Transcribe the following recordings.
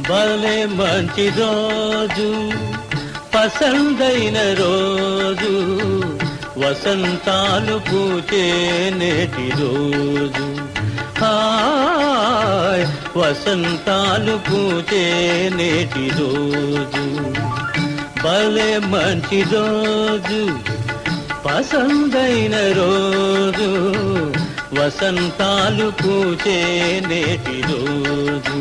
భలే మంచి రోజు, పసందైన రోజు, వసంతాలు పూచే నేటి రోజు. హాయ్ వసంతాలు పూచే నేటి రోజు. భలే మంచి రోజు, పసందైన రోజు, వసంతాలు పూచే నేటి రోజు.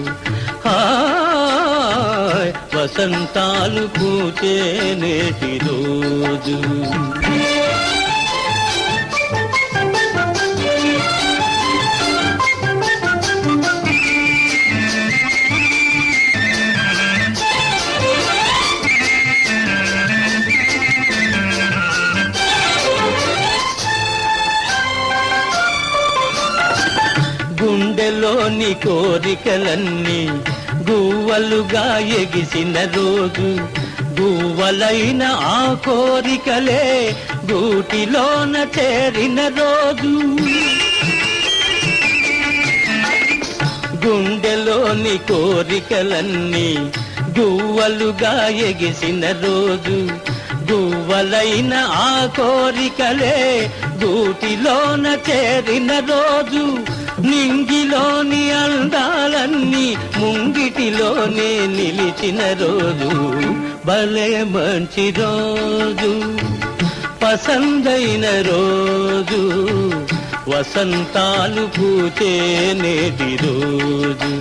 హాయ్ వసంతాలు పూచే నేటి రోజు. గుండెలోని కోరికలన్నీ గువ్వలుగా ఎగిసిన రోజు. గువ్వలైన ఆ కోరికలే గూటిలోన చేరిన రోజు. గుండెలోని కోరికలన్నీ గువ్వలుగా ఎగిసిన రోజు. గువ్వలైన ఆ కోరికలే గూటిలోన చేరిన రోజు. నింగిలోని అందాలన్నీ ముంగిటిలోనే నిలిచిన రోజు. భలే మంచి రోజు, పసందైన రోజు, వసంతాలు పూచే నేటి రోజు.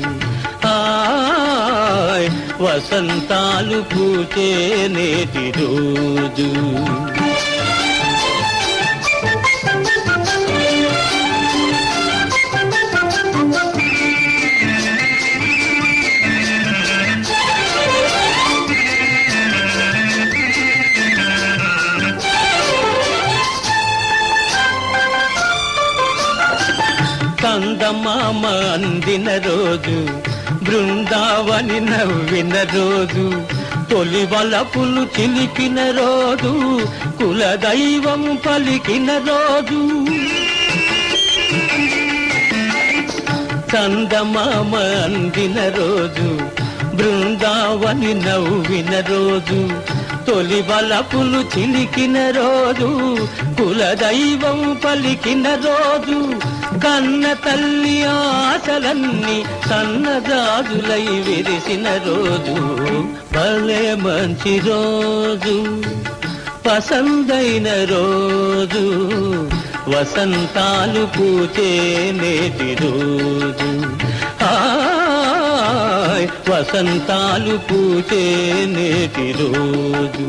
హాయ్ వసంతాలు పూచే నేటి రోజు. చందమామ అందిన రోజు, బృందావని నవ్విన రోజు, తొలి వలపులు చిలికిన రోజు, కులదైవం పలికిన రోజు. చందమామ అందిన రోజు, బృందావని నవ్విన రోజు, తొలి వలపులు చిలికిన రోజు, కులదైవం పలికిన రోజు. కన్న తల్లి ఆశలన్నీ సన్నజాజులై విరిసిన రోజు. భలే మంచి రోజు, పసందైన రోజు, వసంతాలు పూచే నేటి రోజు. హాయ్ వసంతాలు పూచే నేటి రోజు.